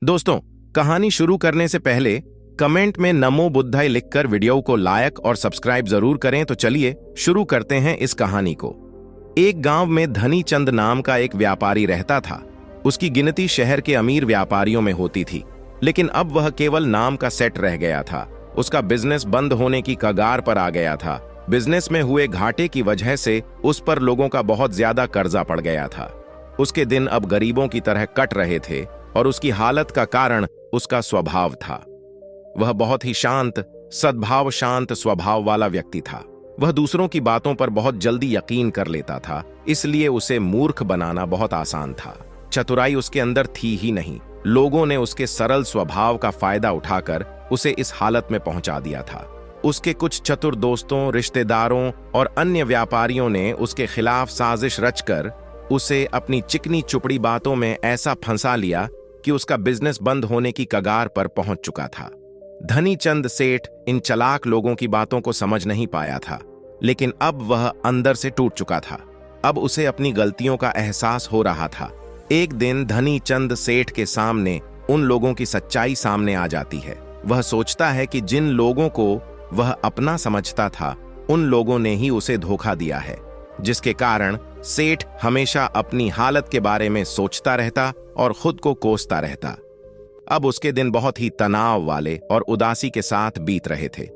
दोस्तों, कहानी शुरू करने से पहले कमेंट में नमो बुद्धाय लिखकर वीडियो को लाइक और सब्सक्राइब जरूर करें। तो चलिए शुरू करते हैं इस कहानी को। एक गांव में धनी चंद नाम का एक व्यापारी रहता था। उसकी गिनती शहर के अमीर व्यापारियों में होती थी, लेकिन अब वह केवल नाम का सेट रह गया था। उसका बिजनेस बंद होने की कगार पर आ गया था। बिजनेस में हुए घाटे की वजह से उस पर लोगों का बहुत ज्यादा कर्जा पड़ गया था। उसके दिन अब गरीबों की तरह कट रहे थे और उसकी हालत का कारण उसका स्वभाव था। वह बहुत ही शांत, सद्भाव, शांत स्वभाव वाला व्यक्ति था। वह दूसरों की बातों पर बहुत जल्दी यकीन कर लेता था, इसलिए उसे मूर्ख बनाना बहुत आसान था। चतुराई उसके अंदर थी ही नहीं। लोगों ने उसके सरल स्वभाव का फायदा उठाकर उसे इस हालत में पहुंचा दिया था। उसके कुछ चतुर दोस्तों, रिश्तेदारों और अन्य व्यापारियों ने उसके खिलाफ साजिश रचकर उसे अपनी चिकनी चुपड़ी बातों में ऐसा फंसा लिया कि उसका बिजनेस बंद होने की कगार पर पहुंच चुका था। धनी चंद सेठ इन चालाक लोगों की बातों को समझ नहीं पाया था, लेकिन अब वह अंदर से टूट चुका था। अब उसे अपनी गलतियों का एहसास हो रहा था। एक दिन धनी चंद सेठ के सामने उन लोगों की सच्चाई सामने आ जाती है। वह सोचता है कि जिन लोगों को वह अपना समझता था, उन लोगों ने ही उसे धोखा दिया है, जिसके कारण सेठ हमेशा अपनी हालत के बारे में सोचता रहता और खुद को कोसता रहता। अब उसके दिन बहुत ही तनाव वाले और उदासी के साथ बीत रहे थे।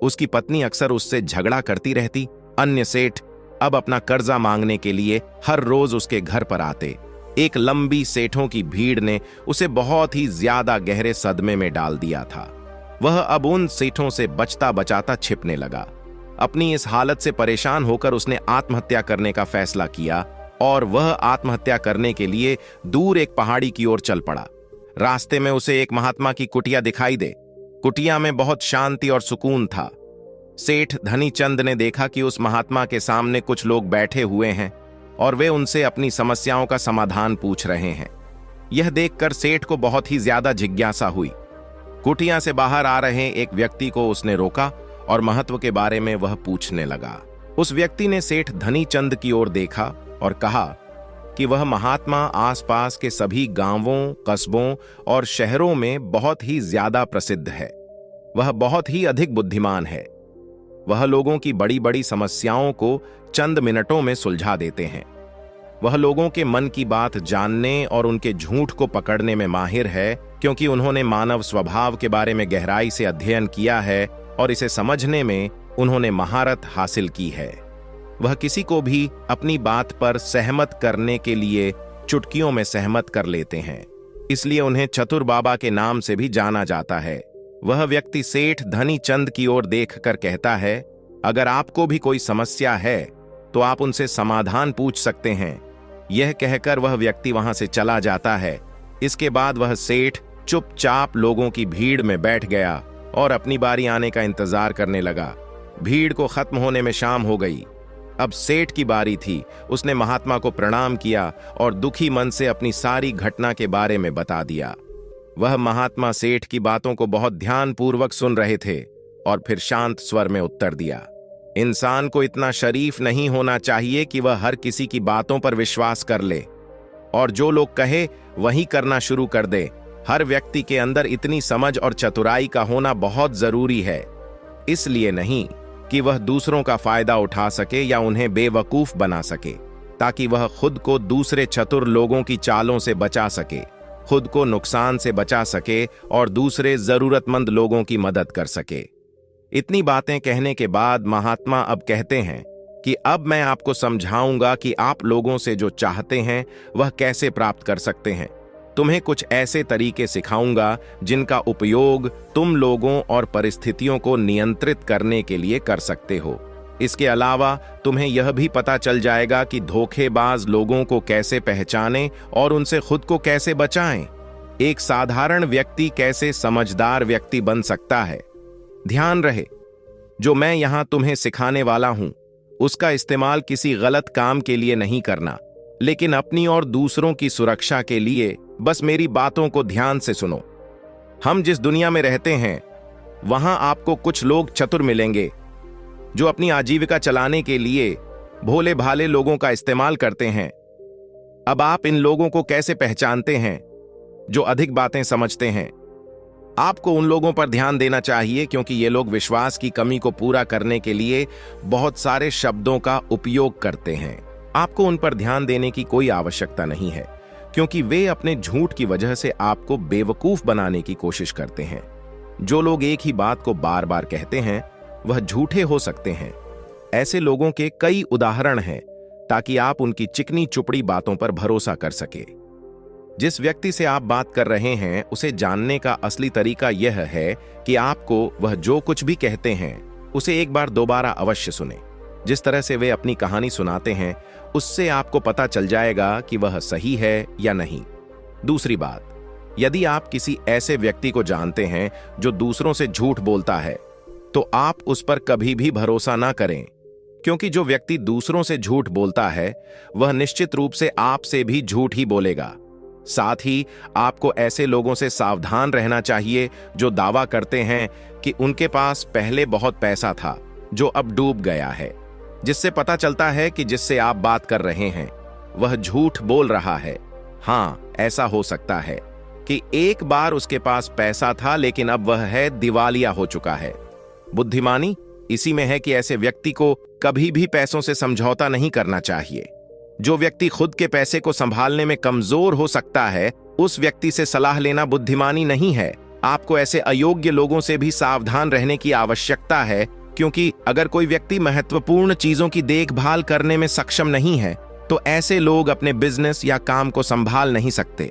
उसकी पत्नी अक्सर उससे झगड़ा करती रहती। अन्य सेठ अब अपना कर्जा मांगने के लिए हर रोज उसके घर पर आते। एक लंबी सेठों की भीड़ ने उसे बहुत ही ज्यादा गहरे सदमे में डाल दिया था। वह अब उन सेठों से बचता बचाता छिपने लगा। अपनी इस हालत से परेशान होकर उसने आत्महत्या करने का फैसला किया और वह आत्महत्या करने के लिए दूर एक पहाड़ी की ओर चल पड़ा। रास्ते में उसे एक महात्मा की कुटिया दिखाई दे। कुटिया में बहुत शांति और सुकून था। सेठ धनी चंद ने देखा कि उस महात्मा के सामने कुछ लोग बैठे हुए हैं और वे उनसे अपनी समस्याओं का समाधान पूछ रहे हैं। यह देखकर सेठ को बहुत ही ज्यादा जिज्ञासा हुई। कुटिया से बाहर आ रहे एक व्यक्ति को उसने रोका और महत्व के बारे में वह पूछने लगा। उस व्यक्ति ने सेठ धनी चंद की ओर देखा और कहा कि वह महात्मा आसपास के सभी गांवों, कस्बों और शहरों में बहुत ही ज्यादा प्रसिद्ध है। वह बहुत ही अधिक बुद्धिमान है। वह लोगों की बड़ी बड़ी समस्याओं को चंद मिनटों में सुलझा देते हैं। वह लोगों के मन की बात जानने और उनके झूठ को पकड़ने में माहिर है, क्योंकि उन्होंने मानव स्वभाव के बारे में गहराई से अध्ययन किया है और इसे समझने में उन्होंने महारत हासिल की है। वह किसी को भी अपनी बात पर सहमत करने के लिए चुटकियों में सहमत कर लेते हैं, इसलिए उन्हें चतुर बाबा के नाम से भी जाना जाता है। वह व्यक्ति सेठ धनी चंद की ओर देखकर कहता है, अगर आपको भी कोई समस्या है तो आप उनसे समाधान पूछ सकते हैं। यह कहकर वह व्यक्ति वहां से चला जाता है। इसके बाद वह सेठ चुपचाप लोगों की भीड़ में बैठ गया और अपनी बारी आने का इंतजार करने लगा। भीड़ को खत्म होने में शाम हो गई। अब सेठ की बारी थी। उसने महात्मा को प्रणाम किया और दुखी मन से अपनी सारी घटना के बारे में बता दिया। वह महात्मा सेठ की बातों को बहुत ध्यानपूर्वक सुन रहे थे और फिर शांत स्वर में उत्तर दिया, इंसान को इतना शरीफ नहीं होना चाहिए कि वह हर किसी की बातों पर विश्वास कर ले और जो लोग कहे वही करना शुरू कर दे। हर व्यक्ति के अंदर इतनी समझ और चतुराई का होना बहुत जरूरी है, इसलिए नहीं कि वह दूसरों का फायदा उठा सके या उन्हें बेवकूफ बना सके, ताकि वह खुद को दूसरे चतुर लोगों की चालों से बचा सके, खुद को नुकसान से बचा सके और दूसरे जरूरतमंद लोगों की मदद कर सके। इतनी बातें कहने के बाद महात्मा अब कहते हैं कि अब मैं आपको समझाऊंगा कि आप लोगों से जो चाहते हैं वह कैसे प्राप्त कर सकते हैं। तुम्हें कुछ ऐसे तरीके सिखाऊंगा जिनका उपयोग तुम लोगों और परिस्थितियों को नियंत्रित करने के लिए कर सकते हो। इसके अलावा तुम्हें यह भी पता चल जाएगा कि धोखेबाज लोगों को कैसे पहचानें और उनसे खुद को कैसे बचाएं। एक साधारण व्यक्ति कैसे समझदार व्यक्ति बन सकता है। ध्यान रहे, जो मैं यहां तुम्हें सिखाने वाला हूं उसका इस्तेमाल किसी गलत काम के लिए नहीं करना, लेकिन अपनी और दूसरों की सुरक्षा के लिए। बस मेरी बातों को ध्यान से सुनो। हम जिस दुनिया में रहते हैं वहां आपको कुछ लोग चतुर मिलेंगे जो अपनी आजीविका चलाने के लिए भोले भाले लोगों का इस्तेमाल करते हैं। अब आप इन लोगों को कैसे पहचानते हैं? जो अधिक बातें समझते हैं। आपको उन लोगों पर ध्यान देना चाहिए क्योंकि ये लोग विश्वास की कमी को पूरा करने के लिए बहुत सारे शब्दों का उपयोग करते हैं। आपको उन पर ध्यान देने की कोई आवश्यकता नहीं है क्योंकि वे अपने झूठ की वजह से आपको बेवकूफ बनाने की कोशिश करते हैं। जो लोग एक ही बात को बार बार कहते हैं वह झूठे हो सकते हैं। ऐसे लोगों के कई उदाहरण हैं ताकि आप उनकी चिकनी चुपड़ी बातों पर भरोसा कर सके। जिस व्यक्ति से आप बात कर रहे हैं उसे जानने का असली तरीका यह है कि आपको वह जो कुछ भी कहते हैं उसे एक बार दोबारा अवश्य सुने। जिस तरह से वे अपनी कहानी सुनाते हैं उससे आपको पता चल जाएगा कि वह सही है या नहीं। दूसरी बात, यदि आप किसी ऐसे व्यक्ति को जानते हैं जो दूसरों से झूठ बोलता है तो आप उस पर कभी भी भरोसा ना करें क्योंकि जो व्यक्ति दूसरों से झूठ बोलता है वह निश्चित रूप से आपसे भी झूठ ही बोलेगा। साथ ही आपको ऐसे लोगों से सावधान रहना चाहिए जो दावा करते हैं कि उनके पास पहले बहुत पैसा था जो अब डूब गया है, जिससे पता चलता है कि जिससे आप बात कर रहे हैं वह झूठ बोल रहा है। हाँ, ऐसा हो सकता है कि एक बार उसके पास पैसा था लेकिन अब वह है दिवालिया हो चुका है। बुद्धिमानी इसी में है कि ऐसे व्यक्ति को कभी भी पैसों से समझौता नहीं करना चाहिए। जो व्यक्ति खुद के पैसे को संभालने में कमजोर हो सकता है उस व्यक्ति से सलाह लेना बुद्धिमानी नहीं है। आपको ऐसे अयोग्य लोगों से भी सावधान रहने की आवश्यकता है क्योंकि अगर कोई व्यक्ति महत्वपूर्ण चीजों की देखभाल करने में सक्षम नहीं है तो ऐसे लोग अपने बिजनेस या काम को संभाल नहीं सकते।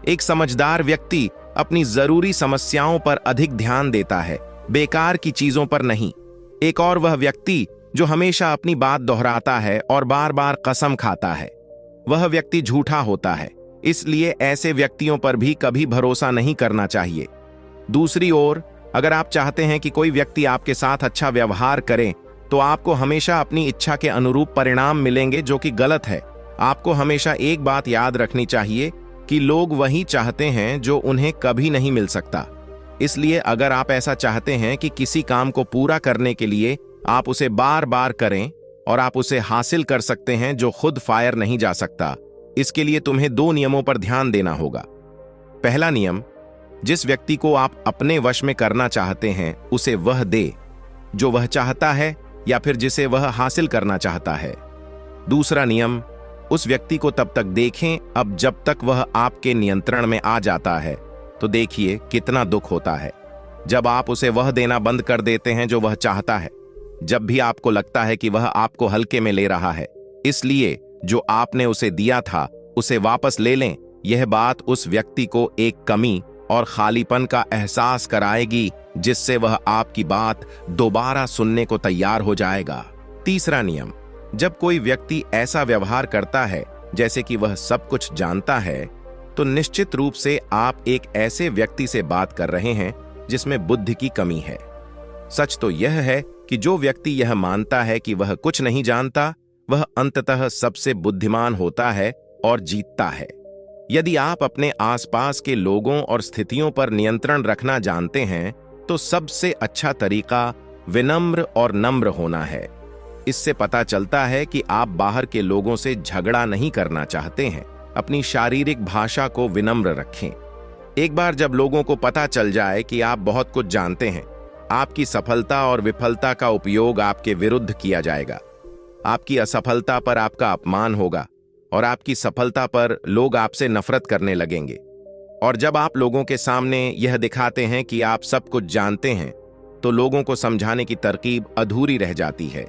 एक समझदार व्यक्ति अपनी जरूरी समस्याओं पर अधिक ध्यान देता है, बेकार की चीजों पर नहीं। एक और वह व्यक्ति जो हमेशा अपनी बात दोहराता है और बार बार कसम खाता है, वह व्यक्ति झूठा होता है। इसलिए ऐसे व्यक्तियों पर भी कभी भरोसा नहीं करना चाहिए। दूसरी ओर, अगर आप चाहते हैं कि कोई व्यक्ति आपके साथ अच्छा व्यवहार करे तो आपको हमेशा अपनी इच्छा के अनुरूप परिणाम मिलेंगे, जो कि गलत है। आपको हमेशा एक बात याद रखनी चाहिए कि लोग वही चाहते हैं जो उन्हें कभी नहीं मिल सकता। इसलिए अगर आप ऐसा चाहते हैं कि किसी काम को पूरा करने के लिए आप उसे बार बार करें और आप उसे हासिल कर सकते हैं जो खुद फायर नहीं जा सकता, इसके लिए तुम्हें 2 नियमों पर ध्यान देना होगा। पहला नियम, जिस व्यक्ति को आप अपने वश में करना चाहते हैं उसे वह दे जो वह चाहता है या फिर जिसे वह हासिल करना चाहता है। दूसरा नियम, उस व्यक्ति को तब तक देखें अब जब तक वह आपके नियंत्रण में आ जाता है। तो देखिए कितना दुख होता है जब आप उसे वह देना बंद कर देते हैं जो वह चाहता है, जब भी आपको लगता है कि वह आपको हल्के में ले रहा है। इसलिए जो आपने उसे दिया था उसे वापस ले लें। यह बात उस व्यक्ति को एक कमी और खालीपन का एहसास कराएगी जिससे वह आपकी बात दोबारा सुनने को तैयार हो जाएगा। तीसरा नियम, जब कोई व्यक्ति ऐसा व्यवहार करता है जैसे कि वह सब कुछ जानता है तो निश्चित रूप से आप एक ऐसे व्यक्ति से बात कर रहे हैं जिसमें बुद्धि की कमी है। सच तो यह है कि जो व्यक्ति यह मानता है कि वह कुछ नहीं जानता वह अंततः सबसे बुद्धिमान होता है और जीतता है। यदि आप अपने आसपास के लोगों और स्थितियों पर नियंत्रण रखना जानते हैं तो सबसे अच्छा तरीका विनम्र और नम्र होना है। इससे पता चलता है कि आप बाहर के लोगों से झगड़ा नहीं करना चाहते हैं। अपनी शारीरिक भाषा को विनम्र रखें। एक बार जब लोगों को पता चल जाए कि आप बहुत कुछ जानते हैं, आपकी सफलता और विफलता का उपयोग आपके विरुद्ध किया जाएगा। आपकी असफलता पर आपका अपमान होगा और आपकी सफलता पर लोग आपसे नफरत करने लगेंगे। और जब आप लोगों के सामने यह दिखाते हैं कि आप सब कुछ जानते हैं तो लोगों को समझाने की तरकीब अधूरी रह जाती है।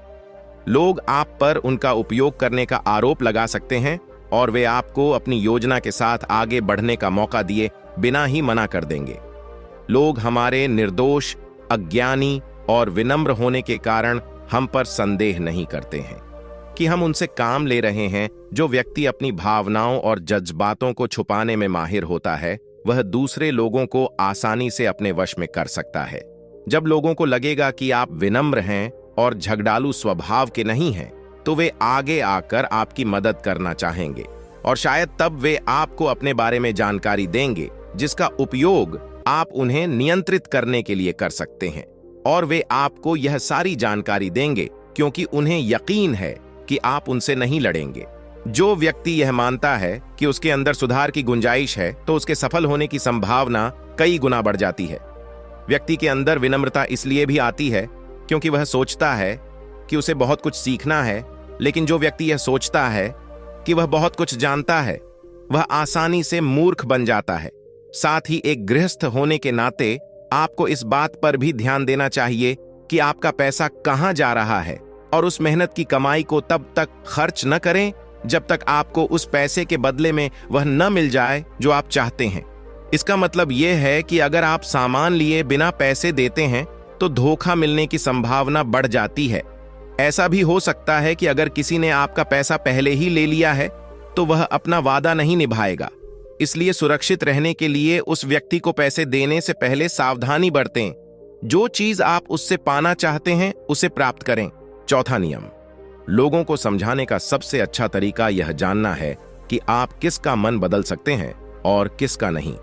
लोग आप पर उनका उपयोग करने का आरोप लगा सकते हैं और वे आपको अपनी योजना के साथ आगे बढ़ने का मौका दिए बिना ही मना कर देंगे। लोग हमारे निर्दोष, अज्ञानी और विनम्र होने के कारण हम पर संदेह नहीं करते हैं कि हम उनसे काम ले रहे हैं। जो व्यक्ति अपनी भावनाओं और जज्बातों को छुपाने में माहिर होता है वह दूसरे लोगों को आसानी से अपने वश में कर सकता है। जब लोगों को लगेगा कि आप विनम्र हैं और झगड़ालू स्वभाव के नहीं हैं तो वे आगे आकर आपकी मदद करना चाहेंगे और शायद तब वे आपको अपने बारे में जानकारी देंगे जिसका उपयोग आप उन्हें नियंत्रित करने के लिए कर सकते हैं। और वे आपको यह सारी जानकारी देंगे क्योंकि उन्हें यकीन है कि आप उनसे नहीं लड़ेंगे। जो व्यक्ति यह मानता है कि उसके अंदर सुधार की गुंजाइश है, तो उसके सफल होने की संभावना कई गुना बढ़ जाती है। व्यक्ति के अंदर विनम्रता इसलिए भी आती है क्योंकि वह सोचता है कि उसे बहुत कुछ सीखना है, लेकिन जो व्यक्ति यह सोचता है कि वह बहुत कुछ जानता है, वह आसानी से मूर्ख बन जाता है। साथ ही एक गृहस्थ होने के नाते आपको इस बात पर भी ध्यान देना चाहिए कि आपका पैसा कहां जा रहा है, और उस मेहनत की कमाई को तब तक खर्च न करें जब तक आपको उस पैसे के बदले में वह न मिल जाए जो आप चाहते हैं। इसका मतलब यह है कि अगर आप सामान लिए बिना पैसे देते हैं तो धोखा मिलने की संभावना बढ़ जाती है। ऐसा भी हो सकता है कि अगर किसी ने आपका पैसा पहले ही ले लिया है तो वह अपना वादा नहीं निभाएगा। इसलिए सुरक्षित रहने के लिए उस व्यक्ति को पैसे देने से पहले सावधानी बरतें। जो चीज आप उससे पाना चाहते हैं उसे प्राप्त करें। चौथा नियम, लोगों को समझाने का सबसे अच्छा तरीका यह जानना है कि आप किसका मन बदल सकते हैं और किसका नहीं।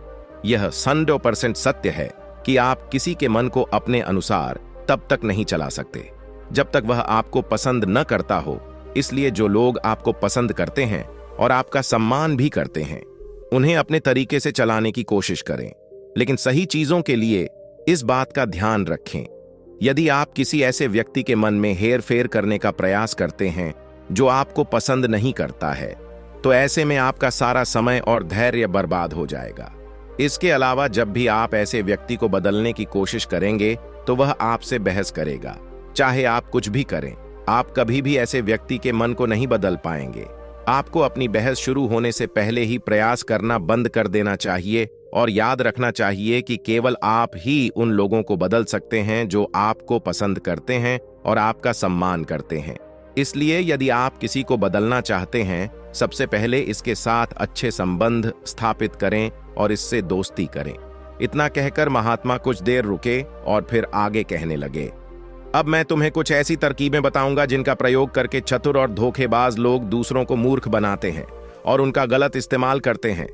यह 100% सत्य है कि आप किसी के मन को अपने अनुसार तब तक नहीं चला सकते जब तक वह आपको पसंद न करता हो। इसलिए जो लोग आपको पसंद करते हैं और आपका सम्मान भी करते हैं, उन्हें अपने तरीके से चलाने की कोशिश करें, लेकिन सही चीजों के लिए इस बात का ध्यान रखें। यदि आप किसी ऐसे व्यक्ति के मन में हेर फेर करने का प्रयास करते हैं जो आपको पसंद नहीं करता है, तो ऐसे में आपका सारा समय और धैर्य बर्बाद हो जाएगा। इसके अलावा जब भी आप ऐसे व्यक्ति को बदलने की कोशिश करेंगे तो वह आपसे बहस करेगा। चाहे आप कुछ भी करें, आप कभी भी ऐसे व्यक्ति के मन को नहीं बदल पाएंगे। आपको अपनी बहस शुरू होने से पहले ही प्रयास करना बंद कर देना चाहिए और याद रखना चाहिए कि केवल आप ही उन लोगों को बदल सकते हैं जो आपको पसंद करते हैं और आपका सम्मान करते हैं। इसलिए यदि आप किसी को बदलना चाहते हैं, सबसे पहले इसके साथ अच्छे संबंध स्थापित करें और इससे दोस्ती करें। इतना कहकर महात्मा कुछ देर रुके और फिर आगे कहने लगे, अब मैं तुम्हें कुछ ऐसी तरकीबें बताऊंगा जिनका प्रयोग करके चतुर और धोखेबाज लोग दूसरों को मूर्ख बनाते हैं और उनका गलत इस्तेमाल करते हैं।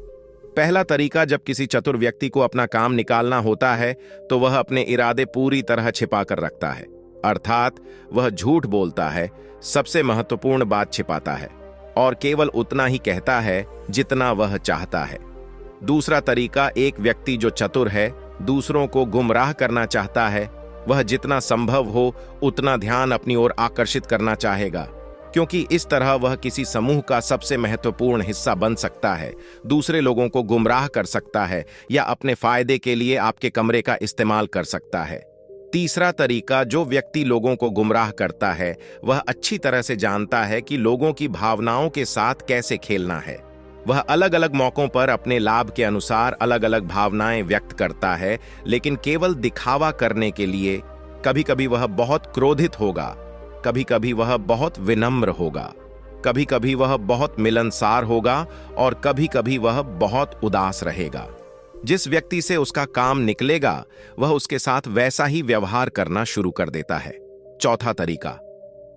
पहला तरीका, जब किसी चतुर व्यक्ति को अपना काम निकालना होता है तो वह अपने इरादे पूरी तरह छिपा कर रखता है, अर्थात वह झूठ बोलता है, सबसे महत्वपूर्ण बात छिपाता है और केवल उतना ही कहता है जितना वह चाहता है। दूसरा तरीका, एक व्यक्ति जो चतुर है दूसरों को गुमराह करना चाहता है, वह जितना संभव हो उतना ध्यान अपनी ओर आकर्षित करना चाहेगा, क्योंकि इस तरह वह किसी समूह का सबसे महत्वपूर्ण हिस्सा बन सकता है, दूसरे लोगों को गुमराह कर सकता है या अपने फायदे के लिए आपके कमरे का इस्तेमाल कर सकता है। तीसरा तरीका, जो व्यक्ति लोगों को गुमराह करता है वह अच्छी तरह से जानता है कि लोगों की भावनाओं के साथ कैसे खेलना है। वह अलग अलग मौकों पर अपने लाभ के अनुसार अलग अलग भावनाएं व्यक्त करता है, लेकिन केवल दिखावा करने के लिए। कभी कभी वह बहुत क्रोधित होगा, कभी कभी वह बहुत विनम्र होगा, कभी कभी वह बहुत मिलनसार होगा और कभी कभी वह बहुत उदास रहेगा। जिस व्यक्ति से उसका काम निकलेगा वह उसके साथ वैसा ही व्यवहार करना शुरू कर देता है। चौथा तरीका,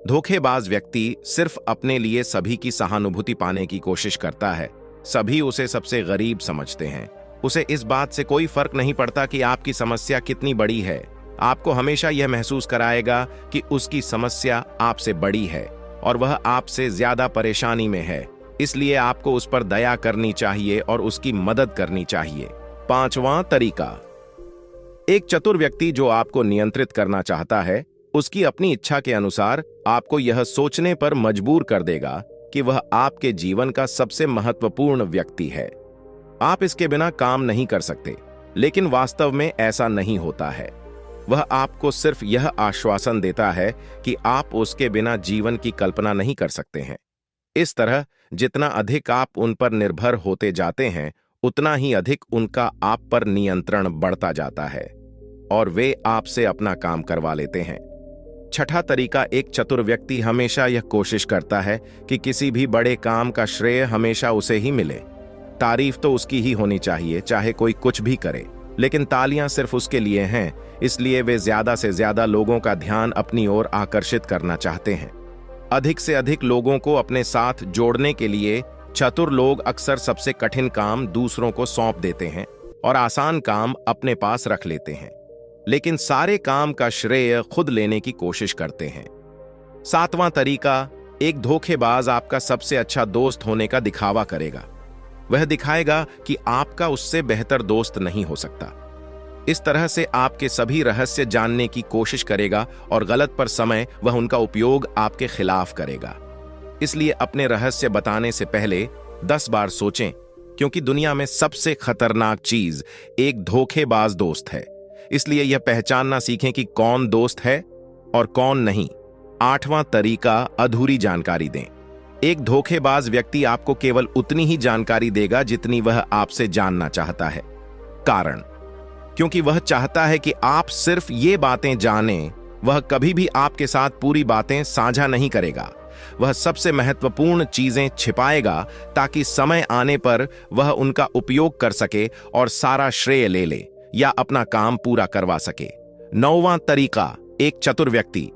धोखेबाज व्यक्ति सिर्फ अपने लिए सभी की सहानुभूति पाने की कोशिश करता है। सभी उसे सबसे गरीब समझते हैं। उसे इस बात से कोई फर्क नहीं पड़ता कि आपकी समस्या कितनी बड़ी है। आपको हमेशा यह महसूस कराएगा कि उसकी समस्या आपसे बड़ी है और वह आपसे ज्यादा परेशानी में है, इसलिए आपको उस पर दया करनी चाहिए और उसकी मदद करनी चाहिए। पांचवां तरीका, एक चतुर व्यक्ति जो आपको नियंत्रित करना चाहता है उसकी अपनी इच्छा के अनुसार आपको यह सोचने पर मजबूर कर देगा कि वह आपके जीवन का सबसे महत्वपूर्ण व्यक्ति है। आप इसके बिना काम नहीं कर सकते, लेकिन वास्तव में ऐसा नहीं होता है। वह आपको सिर्फ यह आश्वासन देता है कि आप उसके बिना जीवन की कल्पना नहीं कर सकते हैं। इस तरह जितना अधिक आप उन पर निर्भर होते जाते हैं उतना ही अधिक उनका आप पर नियंत्रण बढ़ता जाता है और वे आपसे अपना काम करवा लेते हैं। छठा तरीका, एक चतुर व्यक्ति हमेशा यह कोशिश करता है कि किसी भी बड़े काम का श्रेय हमेशा उसे ही मिले। तारीफ तो उसकी ही होनी चाहिए चाहे कोई कुछ भी करे, लेकिन तालियां सिर्फ उसके लिए हैं, इसलिए वे ज्यादा से ज्यादा लोगों का ध्यान अपनी ओर आकर्षित करना चाहते हैं। अधिक से अधिक लोगों को अपने साथ जोड़ने के लिए चतुर लोग अक्सर सबसे कठिन काम दूसरों को सौंप देते हैं और आसान काम अपने पास रख लेते हैं, लेकिन सारे काम का श्रेय खुद लेने की कोशिश करते हैं। सातवां तरीका, एक धोखेबाज आपका सबसे अच्छा दोस्त होने का दिखावा करेगा। वह दिखाएगा कि आपका उससे बेहतर दोस्त नहीं हो सकता। इस तरह से आपके सभी रहस्य जानने की कोशिश करेगा और गलत पर समय वह उनका उपयोग आपके खिलाफ करेगा। इसलिए अपने रहस्य बताने से पहले 10 बार सोचें, क्योंकि दुनिया में सबसे खतरनाक चीज एक धोखेबाज दोस्त है। इसलिए यह पहचानना सीखें कि कौन दोस्त है और कौन नहीं। 8वां तरीका, अधूरी जानकारी दें। एक धोखेबाज व्यक्ति आपको केवल उतनी ही जानकारी देगा जितनी वह आपसे जानना चाहता है। कारण, क्योंकि वह चाहता है कि आप सिर्फ ये बातें जानें। वह कभी भी आपके साथ पूरी बातें साझा नहीं करेगा। वह सबसे महत्वपूर्ण चीजें छिपाएगा ताकि समय आने पर वह उनका उपयोग कर सके और सारा श्रेय ले ले या अपना काम पूरा करवा सके। 9वां तरीका, एक चतुर व्यक्ति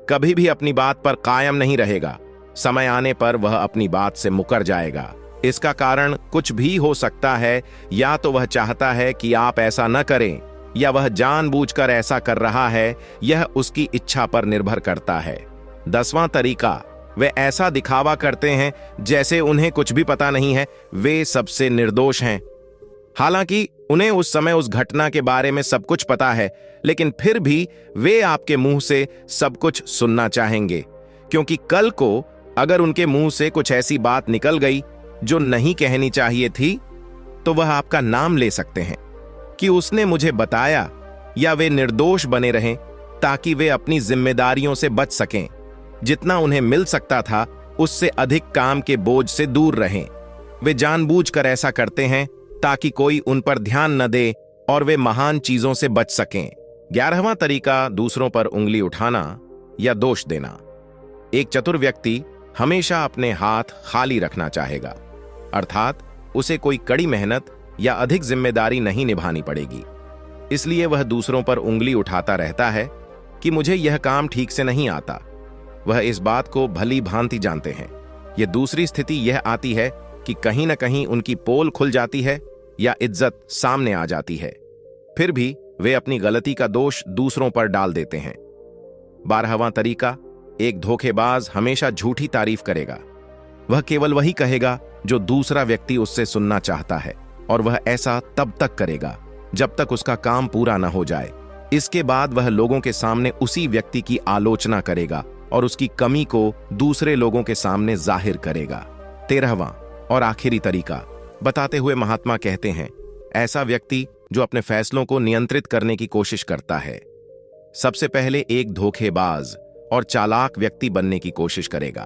कभी भी अपनी बात पर कायम नहीं रहेगा। समय आने पर वह अपनी बात से मुकर जाएगा। इसका कारण कुछ भी हो सकता है। या तो वह चाहता है कि आप ऐसा न करें, या वह जानबूझकर ऐसा कर रहा है। यह उसकी इच्छा पर निर्भर करता है। 10वां तरीका, वे ऐसा दिखावा करते हैं जैसे उन्हें कुछ भी पता नहीं है। वे सबसे निर्दोष हैं। हालांकि उन्हें उस समय उस घटना के बारे में सब कुछ पता है, लेकिन फिर भी वे आपके मुंह से सब कुछ सुनना चाहेंगे, क्योंकि कल को अगर उनके मुंह से कुछ ऐसी बात निकल गई जो नहीं कहनी चाहिए थी, तो वह आपका नाम ले सकते हैं कि उसने मुझे बताया, या वे निर्दोष बने रहें ताकि वे अपनी जिम्मेदारियों से बच सकें। जितना उन्हें मिल सकता था उससे अधिक काम के बोझ से दूर रहें। वे जानबूझकर ऐसा करते हैं ताकि कोई उन पर ध्यान न दे और वे महान चीजों से बच सकें। 11वां तरीका, दूसरों पर उंगली उठाना या दोष देना। एक चतुर व्यक्ति हमेशा अपने हाथ खाली रखना चाहेगा, अर्थात उसे कोई कड़ी मेहनत या अधिक जिम्मेदारी नहीं निभानी पड़ेगी। इसलिए वह दूसरों पर उंगली उठाता रहता है कि मुझे यह काम ठीक से नहीं आता। वह इस बात को भली भांति जानते हैं। यह दूसरी स्थिति यह आती है कि कहीं न कहीं उनकी पोल खुल जाती है या इज्जत सामने आ जाती है। फिर भी वे अपनी गलती का दोष दूसरों पर डाल देते हैं। 12वां तरीका, एक धोखेबाज हमेशा झूठी तारीफ करेगा। वह केवल वही कहेगा जो दूसरा व्यक्ति उससे सुनना चाहता है, और वह ऐसा तब तक करेगा जब तक उसका काम पूरा न हो जाए। इसके बाद वह लोगों के सामने उसी व्यक्ति की आलोचना करेगा और उसकी कमी को दूसरे लोगों के सामने जाहिर करेगा। 13वां और आखिरी तरीका बताते हुए महात्मा कहते हैं, ऐसा व्यक्ति जो अपने फैसलों को नियंत्रित करने की कोशिश करता है, सबसे पहले एक धोखेबाज और चालाक व्यक्ति बनने की कोशिश करेगा,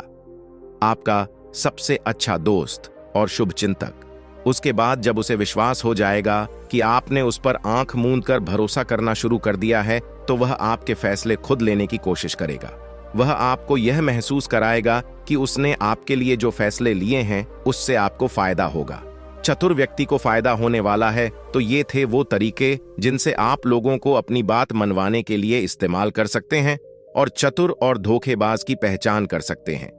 आपका सबसे अच्छा दोस्त और शुभचिंतक। उसके बाद जब उसे विश्वास हो जाएगा कि आपने उस पर आंख मूंद कर भरोसा करना शुरू कर दिया है, तो वह आपके फैसले खुद लेने की कोशिश करेगा। वह आपको यह महसूस कराएगा कि उसने आपके लिए जो फैसले लिए हैं उससे आपको फायदा होगा। चतुर व्यक्ति को फायदा होने वाला है। तो ये थे वो तरीके जिनसे आप लोगों को अपनी बात मनवाने के लिए इस्तेमाल कर सकते हैं और चतुर और धोखेबाज की पहचान कर सकते हैं।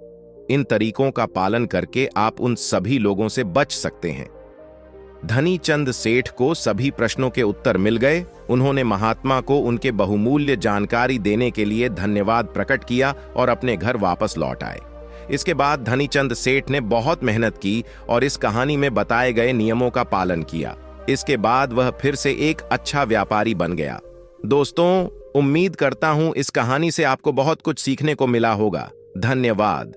इन तरीकों का पालन करके आप उन सभी लोगों से बच सकते हैं। धनी चंद सेठ को सभी प्रश्नों के उत्तर मिल गए। उन्होंने महात्मा को उनके बहुमूल्य जानकारी देने के लिए धन्यवाद प्रकट किया और अपने घर वापस लौट आए। इसके बाद धनी चंद सेठ ने बहुत मेहनत की और इस कहानी में बताए गए नियमों का पालन किया। इसके बाद वह फिर से एक अच्छा व्यापारी बन गया। दोस्तों, उम्मीद करता हूं इस कहानी से आपको बहुत कुछ सीखने को मिला होगा। धन्यवाद।